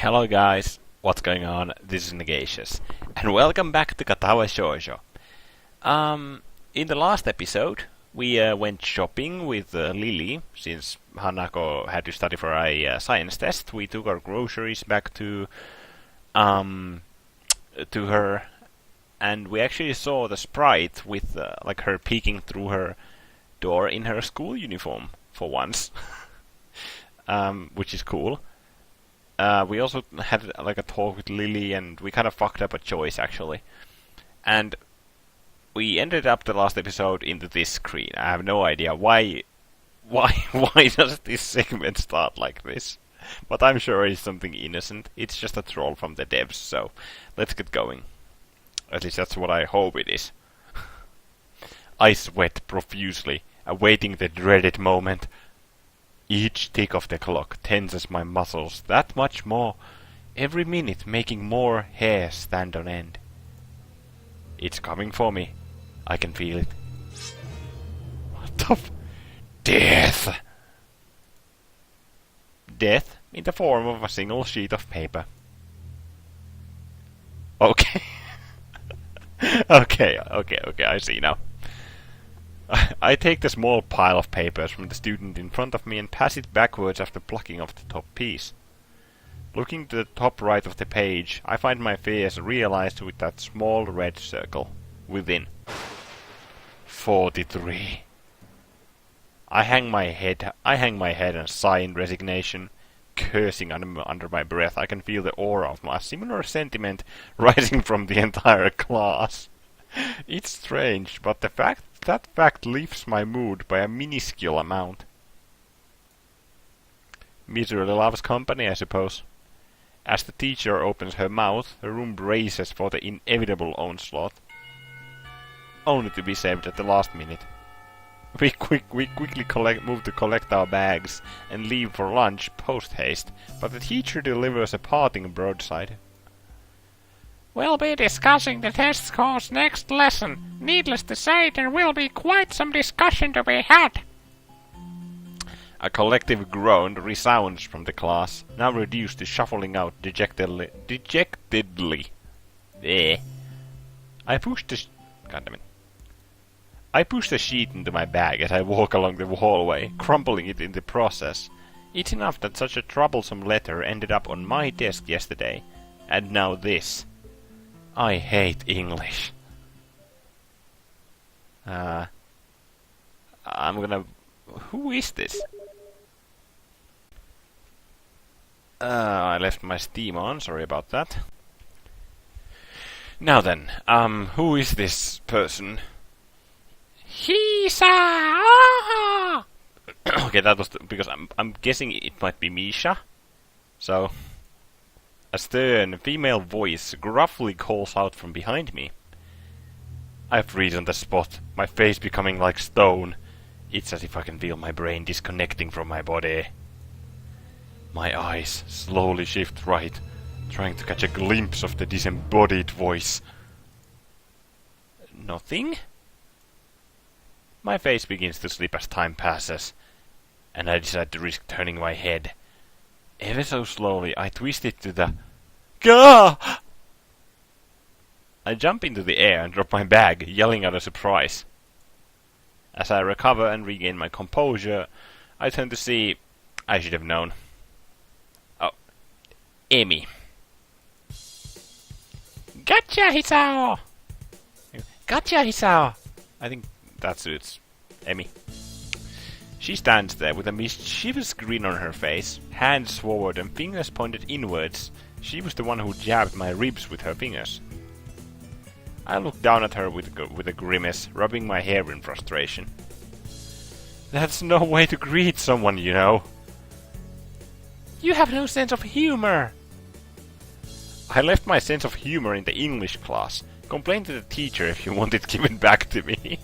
Hello guys, what's going on? This is Negacious, and welcome back to Katawa Shoujo. In the last episode, we went shopping with Lily, since Hanako had to study for a science test. We took our groceries back to her, and we actually saw the sprite with like her peeking through her door in her school uniform for once, which is cool. We also had like a talk with Lily, and we kind of fucked up a choice actually, and we ended up the last episode into this screen. I have no idea why does this segment start like this, but I'm sure it's something innocent. It's just a troll from the devs, so let's get going. At least that's what I hope it is. I sweat profusely, awaiting the dreaded moment. Each tick of the clock tenses my muscles that much more, every minute making more hairs stand on end. It's coming for me. I can feel it. What the Death! Death in the form of a single sheet of paper. Okay. Okay, I see now. I take the small pile of papers from the student in front of me and pass it backwards after plucking off the top piece. Looking to the top right of the page, I find my fears realized with that small red circle within. 43. I hang my head and sigh in resignation, cursing under my breath. I can feel the aura of a similar sentiment rising from the entire class. It's strange, but that fact lifts my mood by a minuscule amount. Misery loves company, I suppose. As the teacher opens her mouth, the room braces for the inevitable onslaught, only to be saved at the last minute. We quickly move to collect our bags and leave for lunch post-haste, but the teacher delivers a parting broadside. We'll be discussing the test scores next lesson. Needless to say, there will be quite some discussion to be had. A collective groan resounds from the class, now reduced to shuffling out dejectedly. I push the sheet into my bag as I walk along the hallway, crumpling it in the process. It's enough that such a troublesome letter ended up on my desk yesterday, and now this. I hate English. I'm gonna... Who is this? I left my Steam on, sorry about that. Now then, who is this person? Hisao! Okay, that was because I'm guessing it might be Misha. So... A stern female voice gruffly calls out from behind me. I freeze on the spot, my face becoming like stone. It's as if I can feel my brain disconnecting from my body. My eyes slowly shift right, trying to catch a glimpse of the disembodied voice. Nothing? My face begins to slip as time passes, and I decide to risk turning my head. Ever so slowly, I twist it to the... Gah! I jump into the air and drop my bag, yelling out of surprise. As I recover and regain my composure, I turn to see... I should have known. Oh. Emi. Gotcha, Hisao! Gotcha, Hisao! I think that suits Emi. She stands there with a mischievous grin on her face, hands forward and fingers pointed inwards. She was the one who jabbed my ribs with her fingers. I look down at her with a grimace, rubbing my hair in frustration. That's no way to greet someone, you know. You have no sense of humor. I left my sense of humor in the English class. Complain to the teacher if you want it given back to me.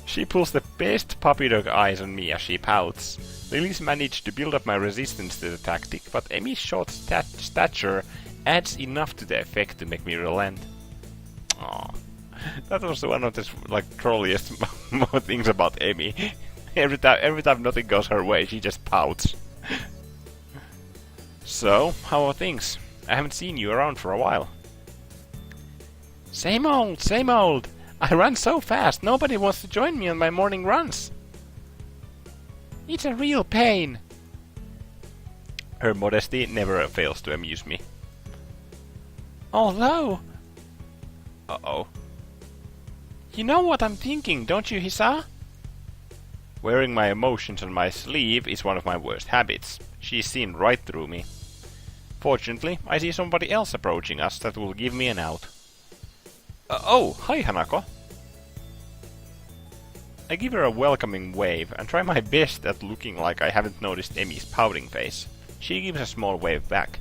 She pulls the best puppy dog eyes on me as she pouts. Lily's managed to build up my resistance to the tactic, but Emi's short stature adds enough to the effect to make me relent. Aww. That was one of the trolliest things about Emi. Every time nothing goes her way, she just pouts. So, how are things? I haven't seen you around for a while. Same old, same old. I run so fast, nobody wants to join me on my morning runs. It's a real pain. Her modesty never fails to amuse me. Although... Uh-oh. You know what I'm thinking, don't you, Hisao? Wearing my emotions on my sleeve is one of my worst habits. She's seen right through me. Fortunately, I see somebody else approaching us that will give me an out. Oh, hi Hanako. I give her a welcoming wave and try my best at looking like I haven't noticed Emi's pouting face. She gives a small wave back.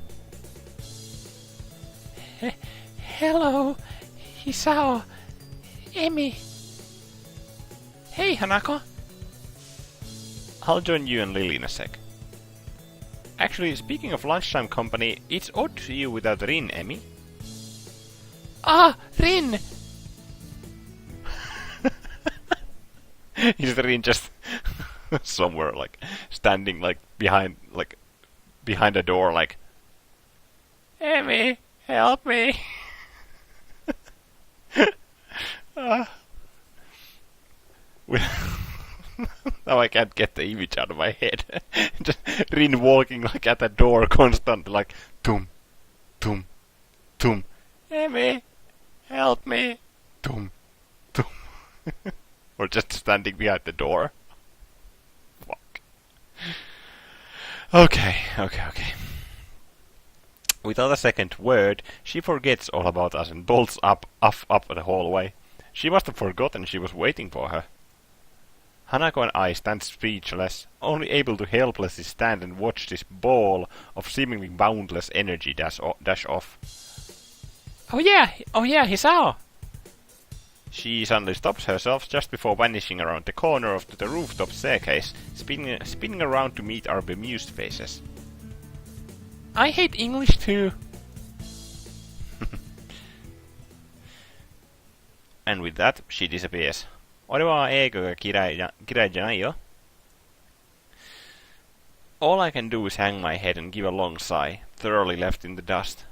Hello, Hisao. Emi. Hey, Hanako. I'll join you and Lily in a sec. Actually, speaking of lunchtime company, it's odd to see you without Rin, Emi. Ah, Rin! Is Rin just somewhere, like, standing, like, behind a door, like... Emi, help me! Now I can't get the image out of my head. Just Rin walking, like, at the door constantly, like, tum, tum, tum. Emi, help me! Tum, tum. Or just standing behind the door. Fuck. Okay. Without a second word, she forgets all about us and bolts up the hallway. She must have forgotten she was waiting for her. Hanako and I stand speechless, only able to helplessly stand and watch this ball of seemingly boundless energy dash off. Oh yeah, Hisao! She suddenly stops herself just before vanishing around the corner of the rooftop staircase, spinning around to meet our bemused faces. I hate English too. And with that, she disappears. 俺は英語が嫌いじゃないよ. All I can do is hang my head and give a long sigh, thoroughly left in the dust.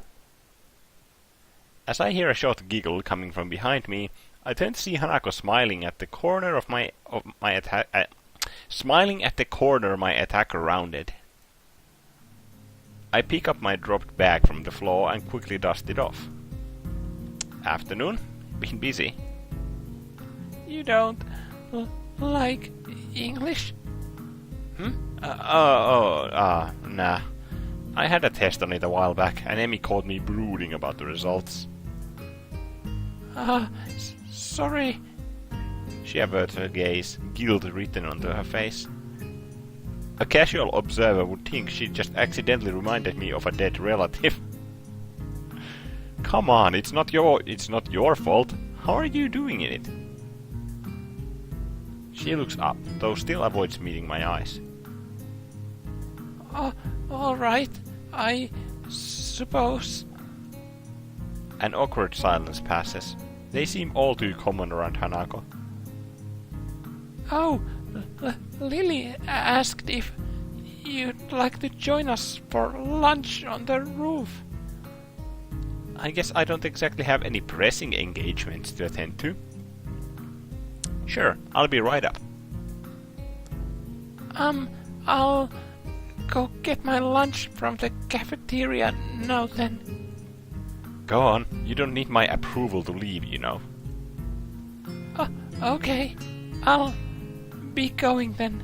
As I hear a short giggle coming from behind me, I turn to see Hanako smiling at the corner my attacker rounded. I pick up my dropped bag from the floor and quickly dust it off. Afternoon? Been busy. You don't like English? Nah. I had a test on it a while back, and Emi caught me brooding about the results. Sorry. She averts her gaze, guilt written onto her face. A casual observer would think she just accidentally reminded me of a dead relative. Come on, it's not your fault. How are you doing in it? She looks up, though still avoids meeting my eyes. Alright, I suppose. An awkward silence passes. They seem all too common around Hanako. Oh, Lily asked if you'd like to join us for lunch on the roof. I guess I don't exactly have any pressing engagements to attend to. Sure, I'll be right up. I'll go get my lunch from the cafeteria now then. Go on, you don't need my approval to leave, you know. Okay, I'll be going then.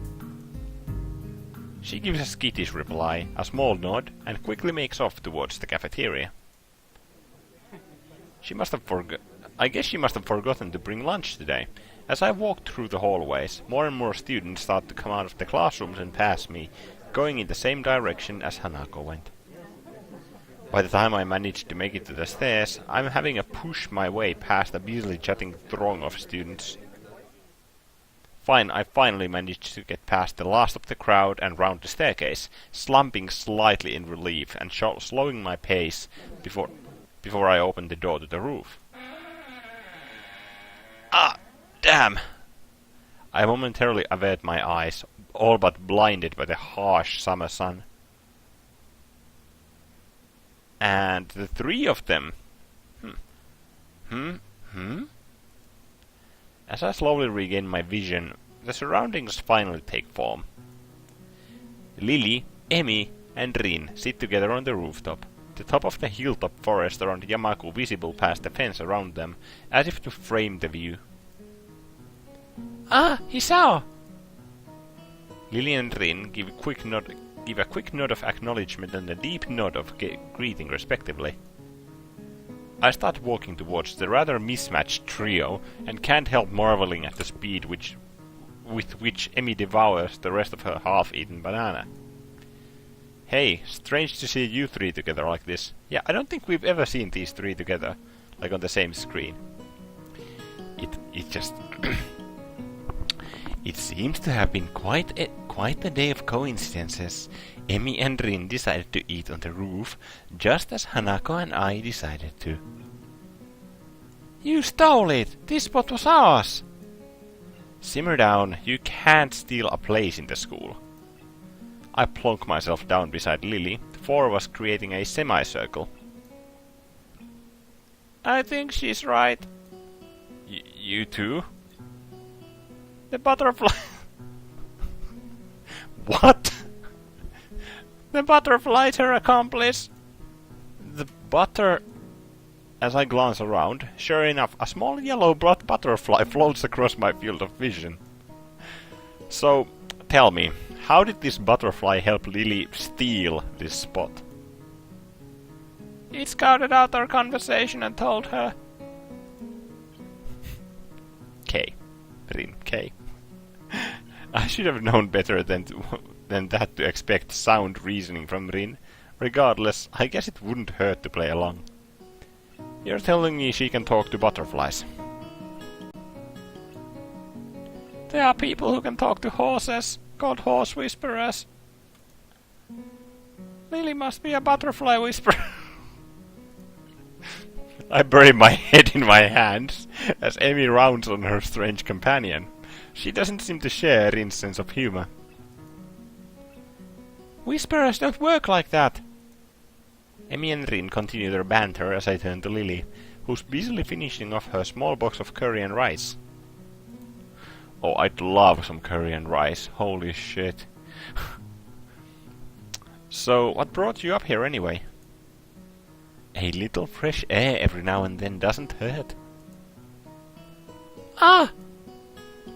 She gives a skittish reply, a small nod, and quickly makes off towards the cafeteria. I guess she must have forgotten to bring lunch today. As I walked through the hallways, more and more students start to come out of the classrooms and pass me, going in the same direction as Hanako went. By the time I managed to make it to the stairs, I'm having to push my way past a busily chatting throng of students. I finally managed to get past the last of the crowd and round the staircase, slumping slightly in relief and slowing my pace before I opened the door to the roof. Ah, damn! I momentarily averted my eyes, all but blinded by the harsh summer sun. And the three of them... As I slowly regain my vision, the surroundings finally take form. Lily, Emi, and Rin sit together on the rooftop, the top of the hilltop forest around Yamaku visible past the fence around them, as if to frame the view. Ah, Hisao! Lily and Rin give a quick nod of acknowledgement and a deep nod of greeting respectively. I start walking towards the rather mismatched trio and can't help marveling at the speed with which Emi devours the rest of her half-eaten banana. Hey, strange to see you three together like this. Yeah, I don't think we've ever seen these three together, like on the same screen. It just... It seems to have been quite a day of coincidences. Emi and Rin decided to eat on the roof, just as Hanako and I decided to. You stole it! This spot was ours! Simmer down, you can't steal a place in the school. I plonk myself down beside Lily. The four of us creating a semicircle. I think she's right. You too? The butterfly... What? The butterfly's her accomplice. The butter... As I glance around, sure enough, a small yellow butterfly floats across my field of vision. So, tell me, how did this butterfly help Lily steal this spot? It scouted out our conversation and told her. K. Rin, K. I should have known better than that to expect sound reasoning from Rin. Regardless, I guess it wouldn't hurt to play along. You're telling me she can talk to butterflies? There are people who can talk to horses, called horse whisperers. Lily must be a butterfly whisperer. I bury my head in my hands as Emi rounds on her strange companion. She doesn't seem to share Rin's sense of humor. Whisperers don't work like that. Emi and Rin continue their banter as I turn to Lily, who's busily finishing off her small box of curry and rice. Oh, I'd love some curry and rice. Holy shit. So, what brought you up here anyway? A little fresh air every now and then doesn't hurt. Ah!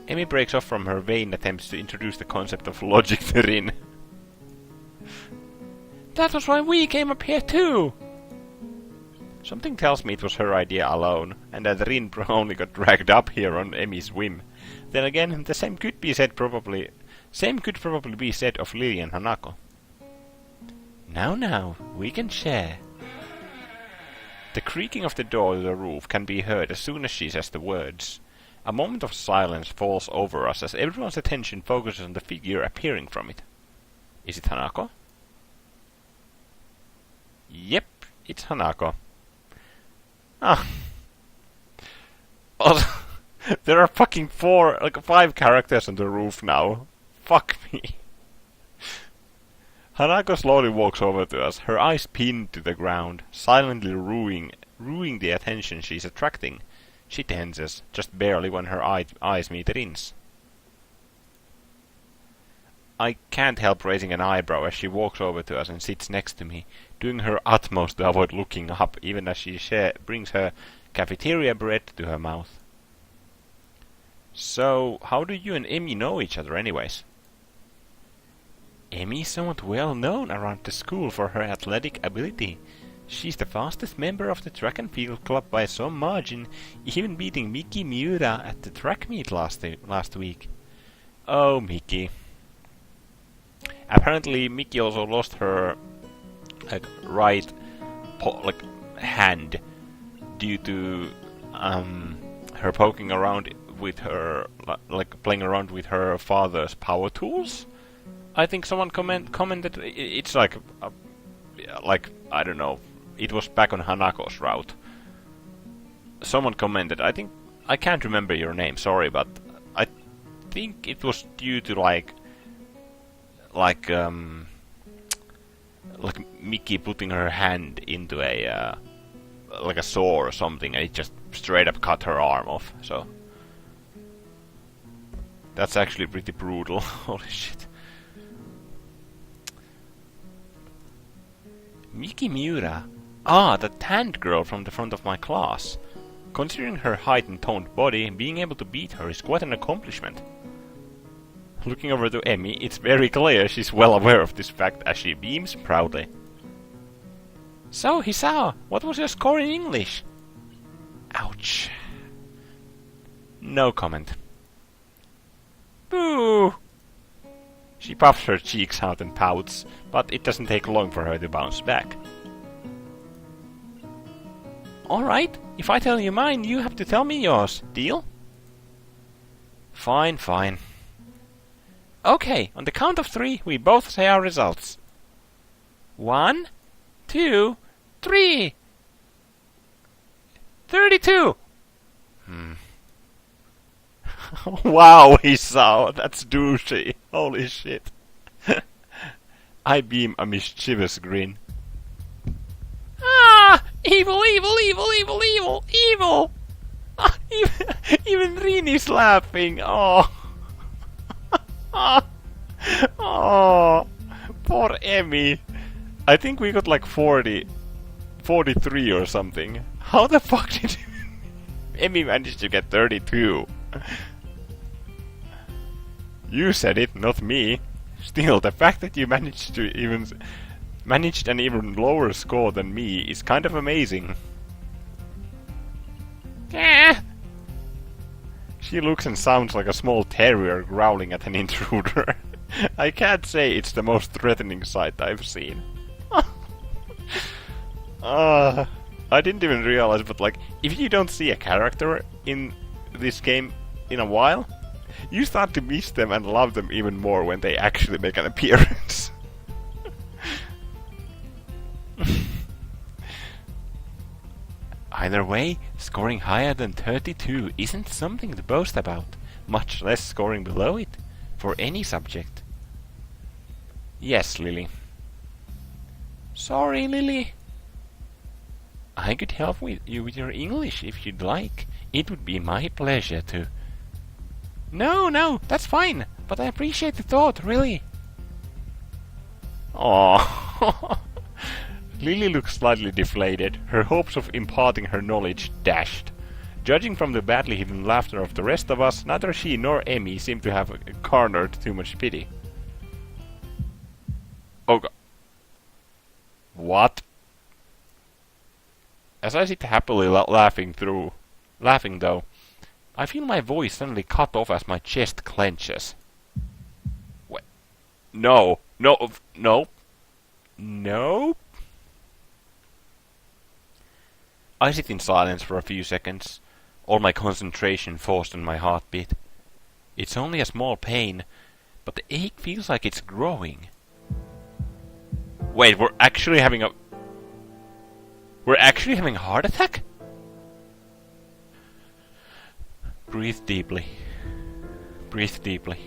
Emi breaks off from her vain attempts to introduce the concept of logic to Rin. That was why we came up here too! Something tells me it was her idea alone, and that Rin only got dragged up here on Emi's whim. Then again, the same could probably be said of Lily and Hanako. Now, we can share. The creaking of the door to the roof can be heard as soon as she says the words. A moment of silence falls over us as everyone's attention focuses on the figure appearing from it. Is it Hanako? Yep, it's Hanako. Ah. Also, there are fucking 5 characters on the roof now. Fuck me. Hanako slowly walks over to us, her eyes pinned to the ground, silently ruining the attention she's attracting. She tenses, just barely when her eyes meet Rin's. I can't help raising an eyebrow as she walks over to us and sits next to me, doing her utmost to avoid looking up even as she brings her cafeteria bread to her mouth. So, how do you and Emi know each other anyways? Emi is somewhat well known around the school for her athletic ability. She's the fastest member of the track and field club by some margin, even beating Miki Miura at the track meet last week. Oh, Miki. Apparently, Miki also lost her right hand due to her poking around with her, playing around with her father's power tools. I think someone commented it's I don't know. It was back on Hanako's route. Someone commented. I can't remember your name. Sorry, but I think it was Mickey putting her hand into a like a saw or something, and it just straight up cut her arm off. So that's actually pretty brutal. Holy shit. Miki Miura. Ah, the tanned girl from the front of my class. Considering her height and toned body, being able to beat her is quite an accomplishment. Looking over to Emmy, it's very clear she's well aware of this fact as she beams proudly. So, Hisao, what was your score in English? Ouch. No comment. Boo! She puffs her cheeks out and pouts, but it doesn't take long for her to bounce back. Alright, if I tell you mine, you have to tell me yours. Deal? Fine, fine. Okay, on the count of 3, we both say our results. 1, 2, 3! 32! Wow, Hisao, that's douchey. Holy shit. I beam a mischievous grin. Ah! Evil, evil, evil, evil, evil, evil! Ah, even Rini's laughing. Oh. Oh. Poor Emmy. I think we got like 43 or something. How the fuck did Emmy manage to get 32? You said it, not me. Still, the fact that you managed an even lower score than me is kind of amazing. Yeah. She looks and sounds like a small terrier growling at an intruder. I can't say it's the most threatening sight I've seen. I didn't even realize, but like, if you don't see a character in this game in a while, you start to miss them and love them even more when they actually make an appearance. Either way, scoring higher than 32 isn't something to boast about, much less scoring below it, for any subject. Yes, Lily. Sorry, Lily. I could help you with your English if you'd like. It would be my pleasure to. No, that's fine, but I appreciate the thought, really. Aww. Lily looks slightly deflated, her hopes of imparting her knowledge dashed. Judging from the badly hidden laughter of the rest of us, neither she nor Emmy seem to have garnered too much pity. Oh god. What? As I sit happily laughing though, I feel my voice suddenly cut off as my chest clenches. What? No. I sit in silence for a few seconds, all my concentration forced on my heartbeat. It's only a small pain, but the ache feels like it's growing. Wait, we're actually having a heart attack? Breathe deeply. Breathe deeply.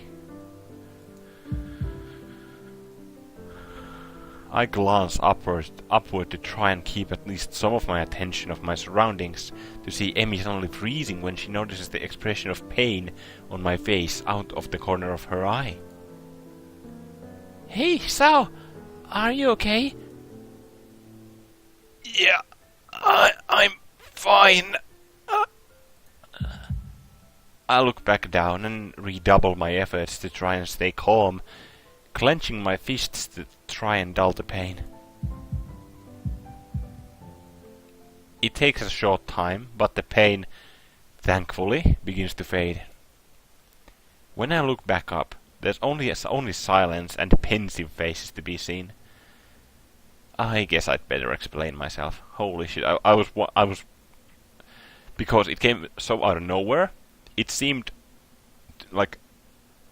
I glance upward to try and keep at least some of my attention of my surroundings, to see Emmy suddenly freezing when she notices the expression of pain on my face out of the corner of her eye. Hey, Hisao! Are you okay? Yeah, I'm fine. I look back down and redouble my efforts to try and stay calm, clenching my fists to try and dull the pain. It takes a short time, but the pain, thankfully, begins to fade. When I look back up, there's only silence and pensive faces to be seen. I guess I'd better explain myself. Holy shit, I was... Because it came so out of nowhere, it seemed like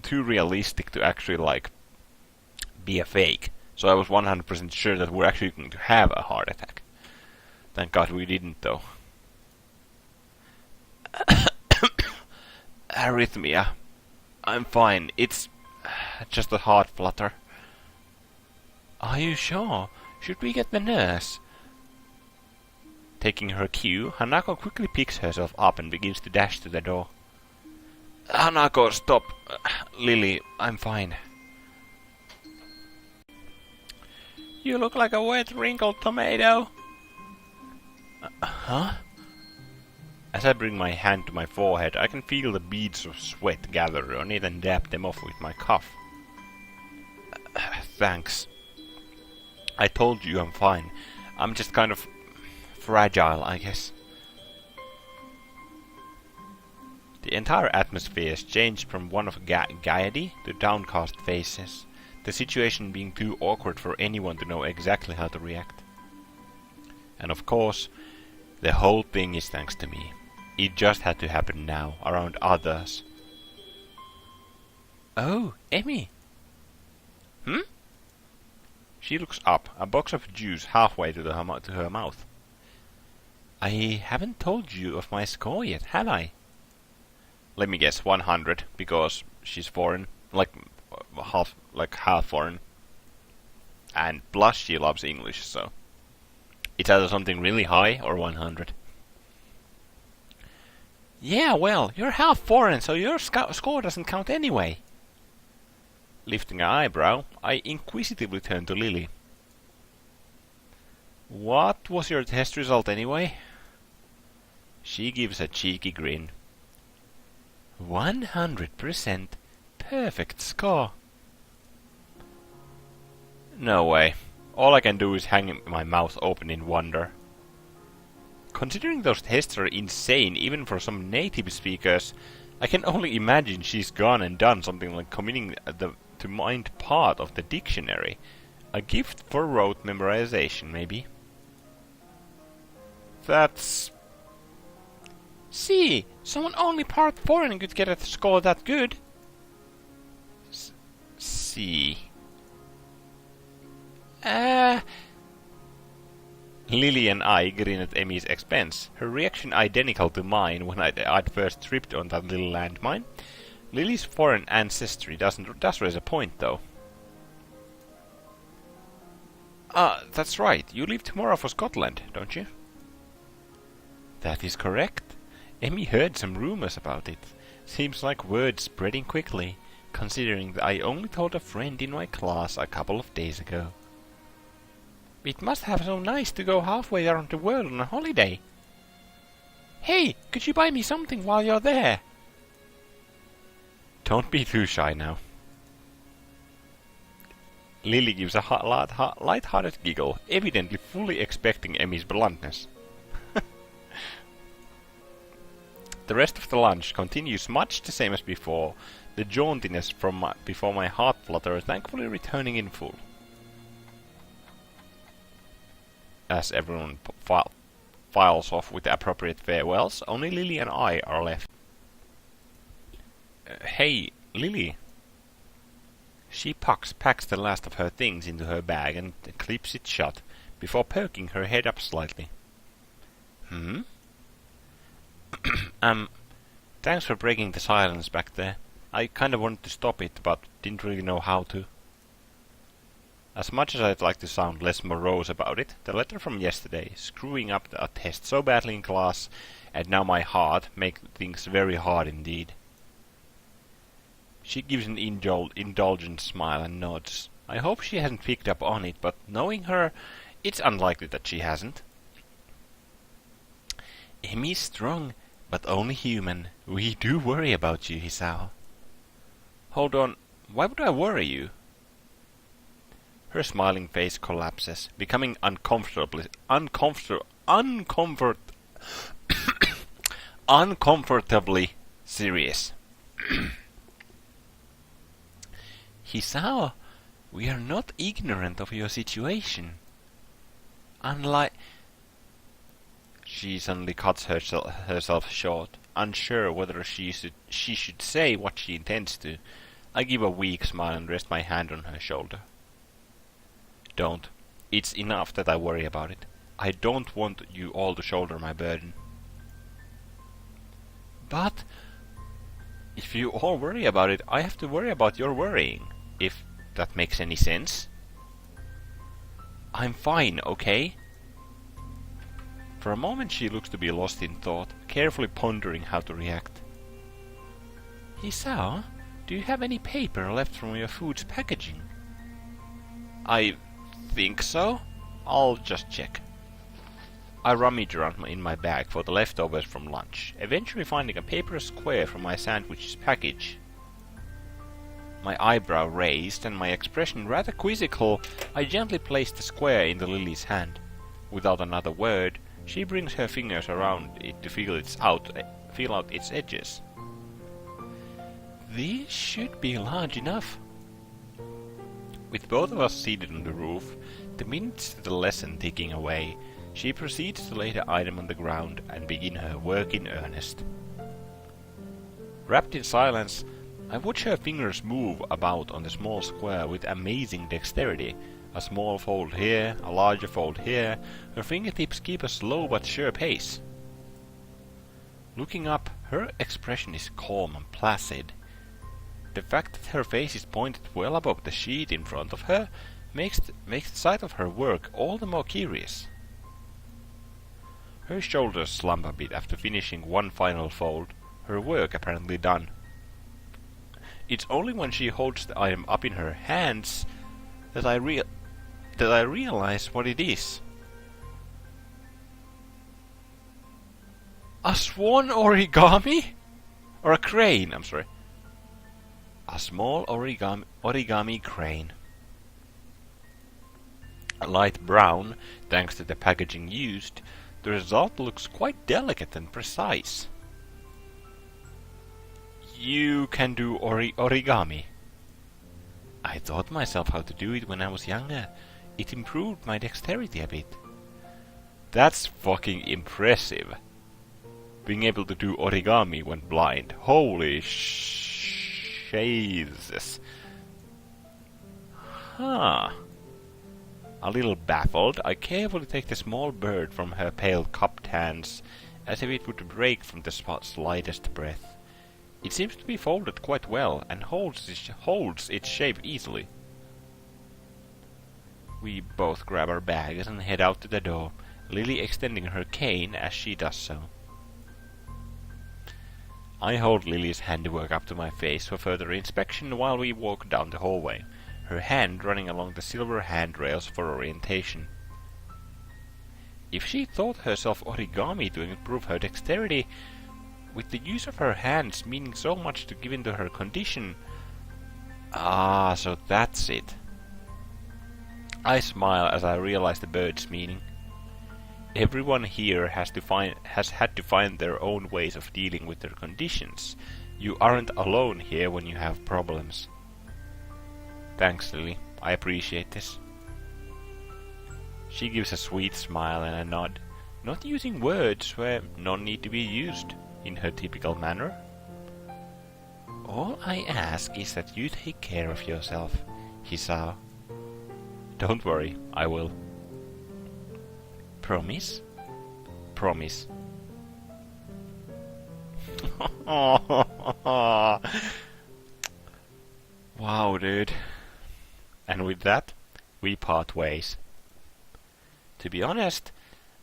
too realistic to actually like be a fake. So I was 100% sure that we're actually going to have a heart attack. Thank God we didn't, though. Arrhythmia. I'm fine. It's just a heart flutter. Are you sure? Should we get the nurse? Taking her cue, Hanako quickly picks herself up and begins to dash to the door. Hanako, stop! Lily, I'm fine. You look like a wet, wrinkled tomato. Huh? As I bring my hand to my forehead, I can feel the beads of sweat gather on it and dab them off with my cuff. Thanks. I told you I'm fine. I'm just kind of fragile, I guess. The entire atmosphere has changed from one of gaiety to downcast faces, the situation being too awkward for anyone to know exactly how to react. And of course, the whole thing is thanks to me. It just had to happen now, around others. Oh, Emmy! She looks up, a box of juice halfway to her mouth. I haven't told you of my score yet, have I? Let me guess, 100, because she's foreign, like half foreign. And plus she loves English, so it's either something really high or 100. Yeah, well, you're half foreign, so your score doesn't count anyway. Lifting an eyebrow, I inquisitively turn to Lily. What was your test result anyway? She gives a cheeky grin. 100% perfect score. No way. All I can do is hang my mouth open in wonder. Considering those tests are insane even for some native speakers, I can only imagine she's gone and done something like committing to mind part of the dictionary. A gift for rote memorization, maybe. That's... See, someone only part foreign could get a score that good. See. Lily and I grin at Emmy's expense, her reaction identical to mine when I'd first tripped on that little landmine. Lily's foreign ancestry does raise a point, though. That's right. You leave tomorrow for Scotland, don't you? That is correct. Emmy heard some rumors about it. Seems like word's spreading quickly, considering that I only told a friend in my class a couple of days ago. It must have so nice to go halfway around the world on a holiday. Hey, could you buy me something while you're there? Don't be too shy now. Lily gives a light-hearted giggle, evidently fully expecting Emmy's bluntness. The rest of the lunch continues much the same as before, the jauntiness from before my heart flutter thankfully returning in full. As everyone files off with the appropriate farewells, only Lily and I are left. Hey, Lily. She packs the last of her things into her bag and clips it shut, before poking her head up slightly. Thanks for breaking the silence back there. I kinda wanted to stop it, but didn't really know how to. As much as I'd like to sound less morose about it, the letter from yesterday, screwing up a test so badly in class, and now my heart, make things very hard indeed. She gives an indulgent smile and nods. I hope she hasn't picked up on it, but knowing her, it's unlikely that she hasn't. Emmy's strong, but only human. We do worry about you, Hisao. Hold on, why would I worry you? Her smiling face collapses, becoming uncomfortably serious. Hisao, we are not ignorant of your situation. Unlike... She suddenly cuts herself short, unsure whether she should say what she intends to. I give a weak smile and rest my hand on her shoulder. Don't. It's enough that I worry about it. I don't want you all to shoulder my burden. But if you all worry about it, I have to worry about your worrying, if that makes any sense. I'm fine, okay? For a moment she looks to be lost in thought, carefully pondering how to react. Hisao, do you have any paper left from your food's packaging? I think so. I'll just check. I rummage around in my bag for the leftovers from lunch, eventually finding a paper square from my sandwich's package. My eyebrow raised and my expression rather quizzical, I gently place the square in the Lily's hand. Without another word, she brings her fingers around it to feel out its edges. These should be large enough. With both of us seated on the roof, the minutes to the lesson ticking away, she proceeds to lay the item on the ground and begin her work in earnest. Wrapped in silence, I watch her fingers move about on the small square with amazing dexterity. A small fold here, a larger fold here, her fingertips keep a slow but sure pace. Looking up, her expression is calm and placid. The fact that her face is pointed well above the sheet in front of her makes the sight of her work all the more curious. Her shoulders slump a bit after finishing one final fold, her work apparently done. It's only when she holds the item up in her hands that I realize what it is. A swan origami? Or a crane, I'm sorry. A small origami crane. A light brown, thanks to the packaging used, the result looks quite delicate and precise. You can do origami. I taught myself how to do it when I was younger. It improved my dexterity a bit. That's fucking impressive. Being able to do origami when blind. Holy Jesus. Huh. A little baffled, I carefully take the small bird from her pale cupped hands, as if it would break from the slightest breath. It seems to be folded quite well, and holds its shape easily. We both grab our bags and head out to the door, Lily extending her cane as she does so. I hold Lily's handiwork up to my face for further inspection while we walk down the hallway, her hand running along the silver handrails for orientation. If she taught herself origami to improve her dexterity, with the use of her hands meaning so much to give into her condition... Ah, so that's it. I smile as I realize the bird's meaning. Everyone here has had to find their own ways of dealing with their conditions. You aren't alone here when you have problems. Thanks, Lily. I appreciate this. She gives a sweet smile and a nod, not using words where none need to be used, in her typical manner. All I ask is that you take care of yourself, Hisao. Don't worry, I will. Promise? Promise. Wow, dude. And with that, we part ways. To be honest,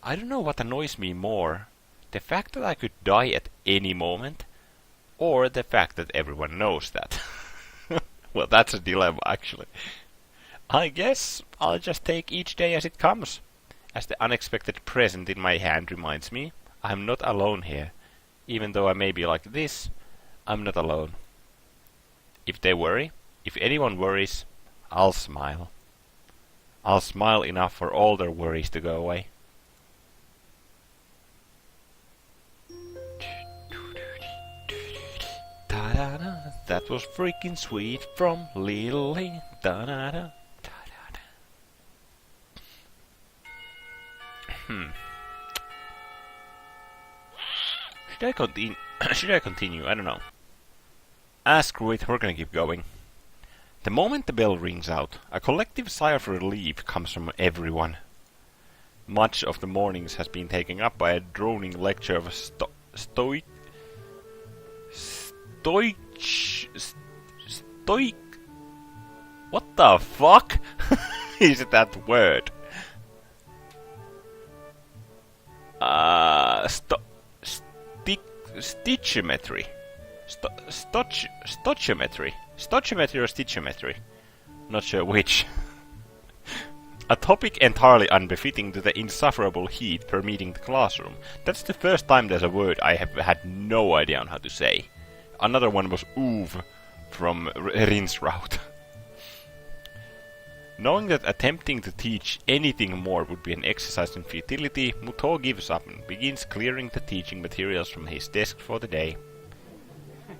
I don't know what annoys me more. The fact that I could die at any moment, or the fact that everyone knows that. Well, that's a dilemma, actually. I guess I'll just take each day as it comes. As the unexpected present in my hand reminds me, I'm not alone here. Even though I may be like this, I'm not alone. If anyone worries, I'll smile. I'll smile enough for all their worries to go away. Da-da-da, that was freaking sweet from Lily. Da-da-da. Should I continue? I don't know. Screw it, we're gonna keep going. The moment the bell rings out, a collective sigh of relief comes from everyone. Much of the mornings has been taken up by a droning lecture of stoic... What the fuck is that word? Stitchometry. Stoichiometry. Stoichiometry or stitchometry? Not sure which. A topic entirely unbefitting to the insufferable heat permeating the classroom. That's the first time there's a word I have had no idea on how to say. Another one was oov from Rinsroute. Knowing that attempting to teach anything more would be an exercise in futility, Muto gives up and begins clearing the teaching materials from his desk for the day.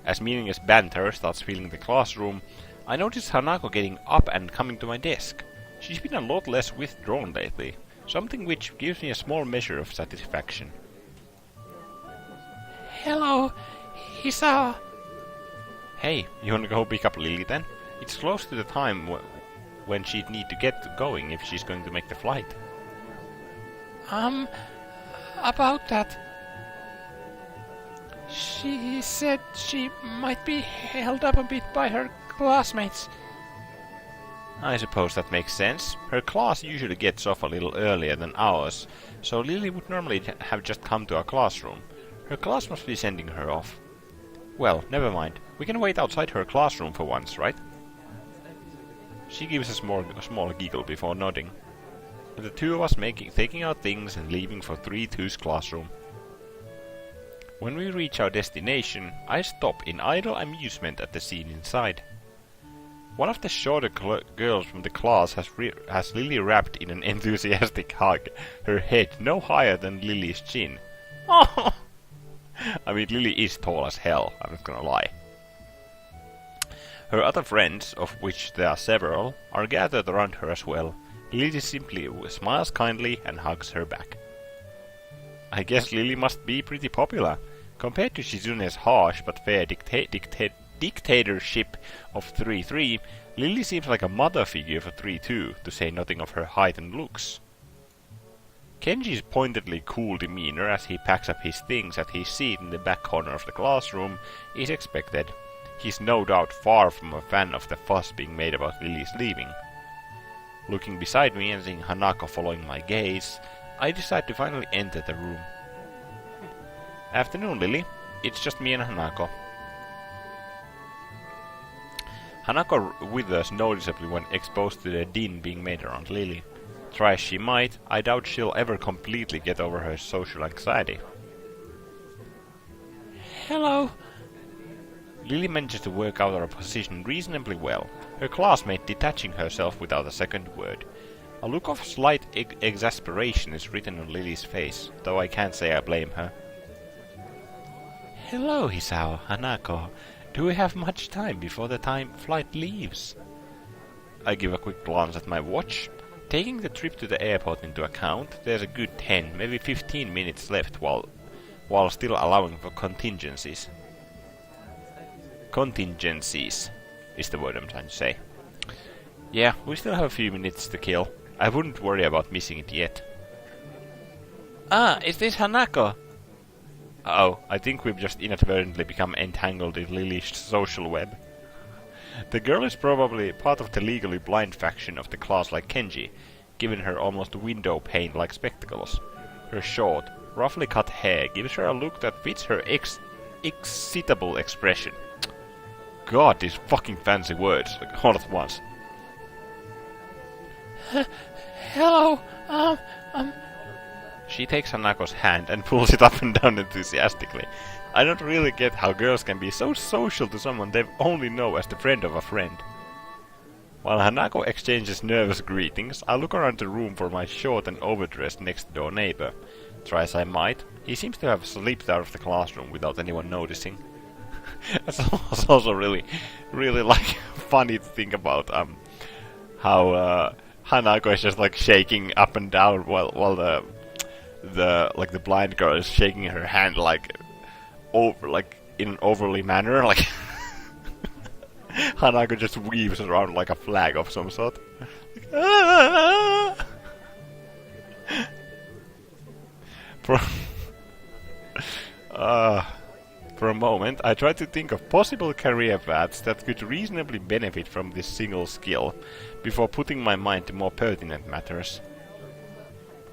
As meaningless banter starts filling the classroom, I notice Hanako getting up and coming to my desk. She's been a lot less withdrawn lately, something which gives me a small measure of satisfaction. Hello, Hisao. Hey, you wanna go pick up Lily then? It's close to the time when she'd need to get going if she's going to make the flight. About that. She said she might be held up a bit by her classmates. I suppose that makes sense. Her class usually gets off a little earlier than ours, so Lily would normally have just come to our classroom. Her class must be sending her off. Well, never mind. We can wait outside her classroom for once, right? She gives a small giggle before nodding. The two of us taking our things and leaving for 3-2's classroom. When we reach our destination, I stop in idle amusement at the scene inside. One of the shorter girls from the class has Lily wrapped in an enthusiastic hug, her head no higher than Lily's chin. Oh! I mean, Lily is tall as hell, I'm not gonna lie. Her other friends, of which there are several, are gathered around her as well. Lily simply smiles kindly and hugs her back. I guess Lily must be pretty popular. Compared to Shizune's harsh but fair dictatorship of 3-3, Lily seems like a mother figure for 3-2, to say nothing of her height and looks. Kenji's pointedly cool demeanor as he packs up his things at his seat in the back corner of the classroom is expected. He's no doubt far from a fan of the fuss being made about Lily's leaving. Looking beside me and seeing Hanako following my gaze, I decide to finally enter the room. Afternoon, Lily. It's just me and Hanako. Hanako withers noticeably when exposed to the din being made around Lily. Try as she might, I doubt she'll ever completely get over her social anxiety. Hello. Lily manages to work out her position reasonably well, her classmate detaching herself without a second word. A look of slight exasperation is written on Lily's face, though I can't say I blame her. Hello, Hisao, Hanako. Do we have much time before the flight leaves? I give a quick glance at my watch. Taking the trip to the airport into account, there's a good 10, maybe 15 minutes left while still allowing for contingencies. Contingencies is the word I'm trying to say. Yeah, we still have a few minutes to kill. I wouldn't worry about missing it yet. Ah, is this Hanako? Uh-oh, I think we've just inadvertently become entangled in Lily's social web. The girl is probably part of the legally blind faction of the class like Kenji, given her almost window pane-like spectacles. Her short, roughly cut hair gives her a look that fits her excitable expression. God, these fucking fancy words, like all at once. Hello, She takes Hanako's hand and pulls it up and down enthusiastically. I don't really get how girls can be so social to someone they only know as the friend of a friend. While Hanako exchanges nervous greetings, I look around the room for my short and overdressed next-door neighbor. Try as I might, he seems to have slipped out of the classroom without anyone noticing. It's also really like funny to think about how Hanako is just like shaking up and down while the blind girl is shaking her hand like in an overly manner, like Hanako just weaves around like a flag of some sort. For a moment, I tried to think of possible career paths that could reasonably benefit from this single skill, before putting my mind to more pertinent matters.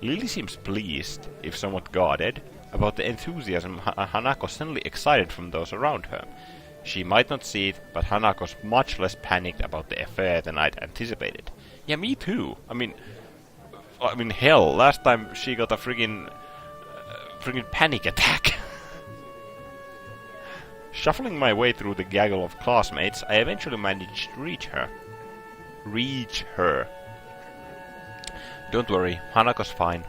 Lily seems pleased, if somewhat guarded, about the enthusiasm Hanako suddenly excited from those around her. She might not see it, but Hanako's much less panicked about the affair than I'd anticipated. Yeah, me too. I mean, hell, last time she got a friggin' panic attack. Shuffling my way through the gaggle of classmates, I eventually managed to reach her. Don't worry, Hanako's fine.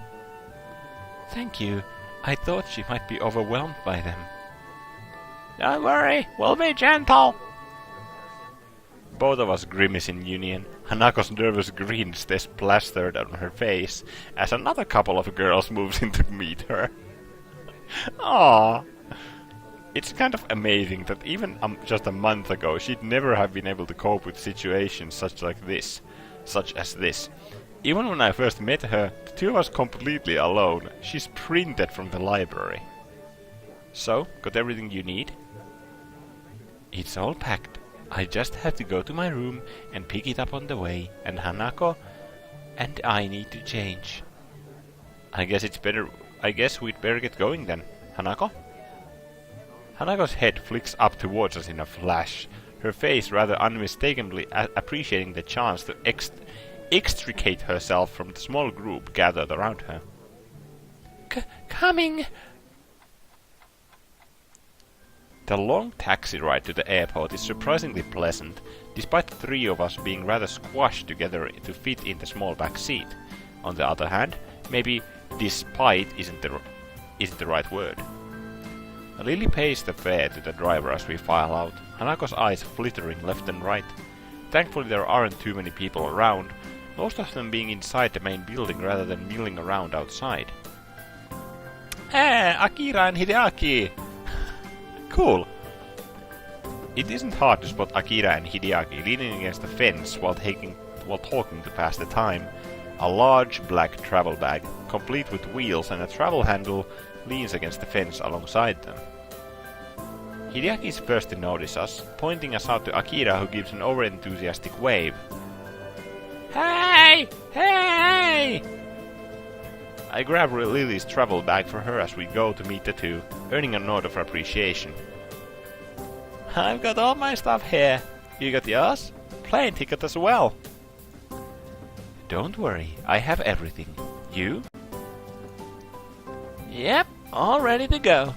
Thank you. I thought she might be overwhelmed by them. Don't worry, we'll be gentle. Both of us grimace in union. Hanako's nervous grin stays plastered on her face as another couple of girls moves in to meet her. Aww. It's kind of amazing that even just a month ago she'd never have been able to cope with situations such as this. Even when I first met her, the two of us completely alone. She sprinted from the library. So, got everything you need? It's all packed. I just have to go to my room and pick it up on the way, and Hanako and I need to change. I guess we'd better get going then. Hanako? Hanako's head flicks up towards us in a flash, her face rather unmistakably appreciating the chance to extricate herself from the small group gathered around her. Coming! The long taxi ride to the airport is surprisingly pleasant, despite the three of us being rather squashed together to fit in the small back seat. On the other hand, maybe despite isn't the right word. Lily pays the fare to the driver as we file out, Hanako's eyes flittering left and right. Thankfully there aren't too many people around, most of them being inside the main building rather than milling around outside. Hey, Akira and Hideaki! Cool! It isn't hard to spot Akira and Hideaki leaning against the fence while talking to pass the time. A large black travel bag, complete with wheels and a travel handle, leans against the fence alongside them. Hideaki is first to notice us, pointing us out to Akira, who gives an over-enthusiastic wave. Hey! Hey! I grab Lily's travel bag for her as we go to meet the two, earning a nod of appreciation. I've got all my stuff here. You got yours? Plane ticket as well. Don't worry, I have everything. You? Yep, all ready to go.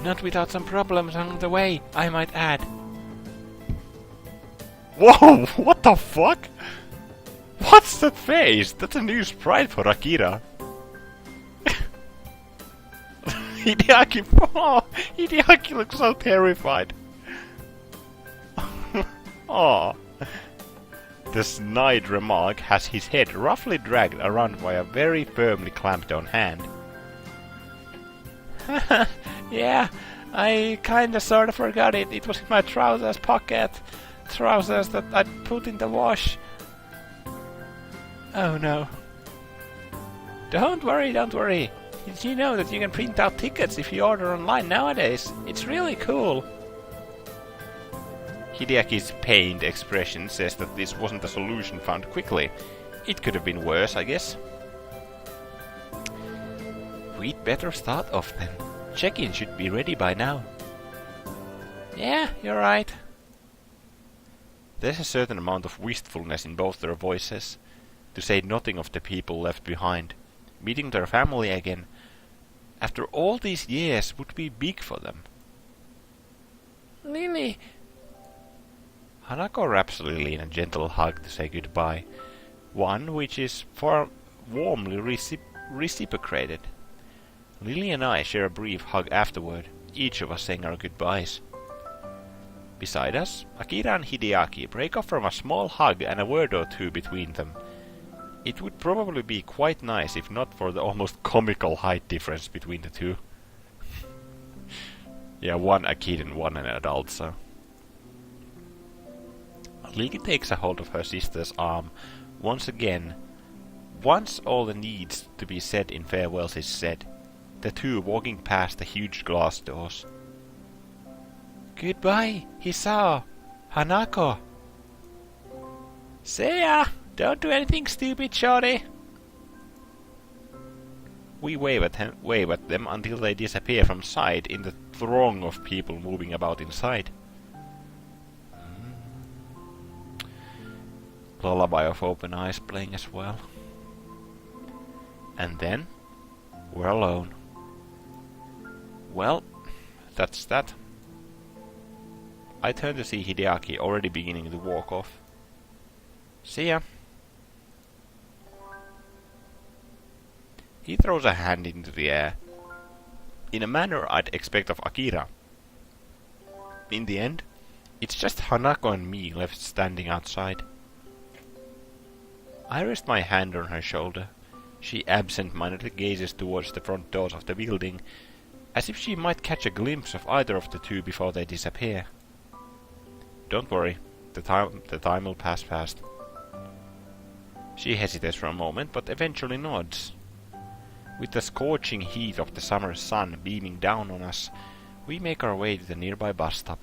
Not without some problems on the way, I might add. Whoa, what the fuck? What's that face? That's a new sprite for Akira. Hideaki, oh, Hideaki looks so terrified. Aw. The snide remark has his head roughly dragged around by a very firmly clamped down hand. Yeah, I kinda sorta forgot it. It was in my trousers pocket. Trousers that I'd put in the wash. Oh no. Don't worry, don't worry. Did you know that you can print out tickets if you order online nowadays? It's really cool. Hideaki's pained expression says that this wasn't a solution found quickly. It could have been worse, I guess. We'd better start off then. Check-in should be ready by now. Yeah, you're right. There's a certain amount of wistfulness in both their voices, to say nothing of the people left behind. Meeting their family again, after all these years, would be big for them. Lily... Hanako wraps Lily in a gentle hug to say goodbye, one which is far warmly reciprocated. Lily and I share a brief hug afterward, each of us saying our goodbyes. Beside us, Akira and Hideaki break off from a small hug and a word or two between them. It would probably be quite nice if not for the almost comical height difference between the two. Yeah, one a kid and one an adult, so... Lily takes a hold of her sister's arm once again. Once all that needs to be said in farewells is said, the two walking past the huge glass doors. Goodbye, Hisao, Hanako. See ya! Don't do anything stupid, shorty. We wave at them until they disappear from sight in the throng of people moving about inside. Lullaby of open eyes playing as well. And then we're alone. Well, that's that. I turn to see Hideaki already beginning to walk off. See ya. He throws a hand into the air, in a manner I'd expect of Akira. In the end, it's just Hanako and me left standing outside. I rest my hand on her shoulder. She absent-mindedly gazes towards the front doors of the building, as if she might catch a glimpse of either of the two before they disappear. Don't worry, the time will pass fast. She hesitates for a moment, but eventually nods. With the scorching heat of the summer sun beaming down on us, we make our way to the nearby bus stop.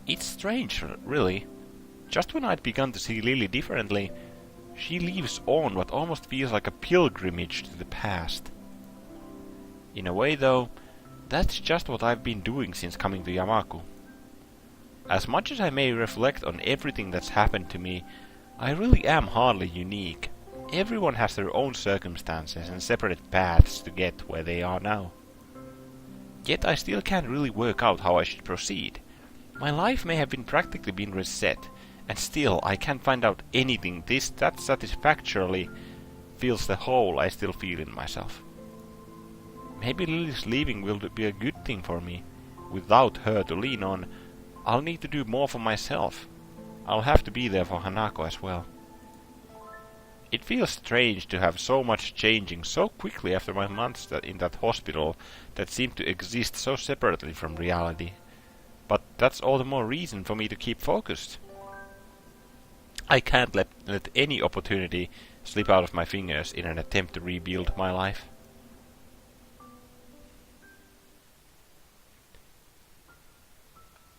It's strange, really. Just when I'd begun to see Lily differently, she leaves on what almost feels like a pilgrimage to the past. In a way, though, that's just what I've been doing since coming to Yamaku. As much as I may reflect on everything that's happened to me, I really am hardly unique. Everyone has their own circumstances and separate paths to get where they are now. Yet I still can't really work out how I should proceed. My life may have practically been reset, and still I can't find out anything that satisfactorily fills the hole I still feel in myself. Maybe Lily's leaving will be a good thing for me. Without her to lean on, I'll need to do more for myself. I'll have to be there for Hanako as well. It feels strange to have so much changing so quickly after my months in that hospital that seemed to exist so separately from reality. But that's all the more reason for me to keep focused. I can't let any opportunity slip out of my fingers in an attempt to rebuild my life.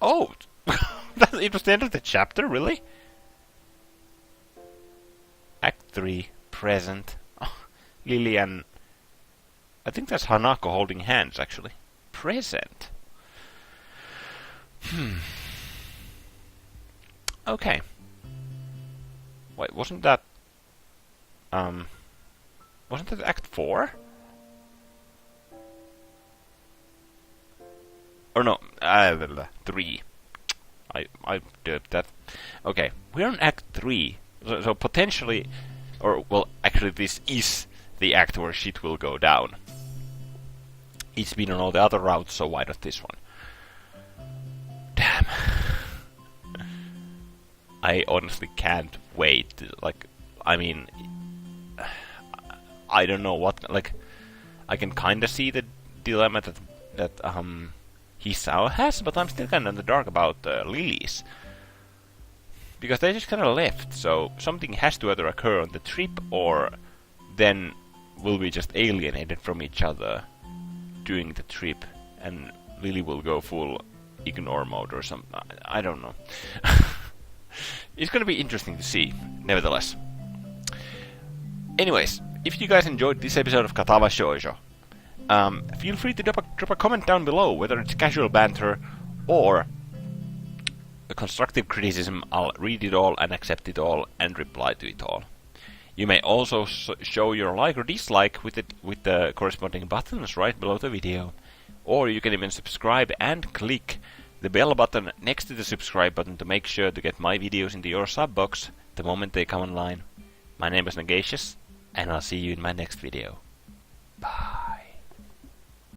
Oh! It was the end of the chapter, really? Act 3, present. Oh, Lily and... I think that's Hanako holding hands, actually. Present. Okay. Wait, wasn't that... wasn't that Act 4? Or no, 3. I did that. Okay, we're on Act 3. So potentially, or well, actually this is the act where shit will go down. It's been on all the other routes, so why not this one? Damn. I honestly can't wait. Like, I mean, I don't know what, like, I can kinda see the dilemma that Hisao has, but I'm still kinda in the dark about Lily's. Because they just kinda left, so something has to either occur on the trip, or then we'll be just alienated from each other during the trip, and Lily will go full ignore mode or something. I don't know. It's gonna be interesting to see, nevertheless. Anyways, if you guys enjoyed this episode of Katawa Shoujo, feel free to drop a comment down below, whether it's casual banter or a constructive criticism. I'll read it all and accept it all and reply to it all. You may also show your like or dislike with the corresponding buttons right below the video. Or you can even subscribe and click the bell button next to the subscribe button to make sure to get my videos into your sub box the moment they come online. My name is Nagacious, and I'll see you in my next video. Bye.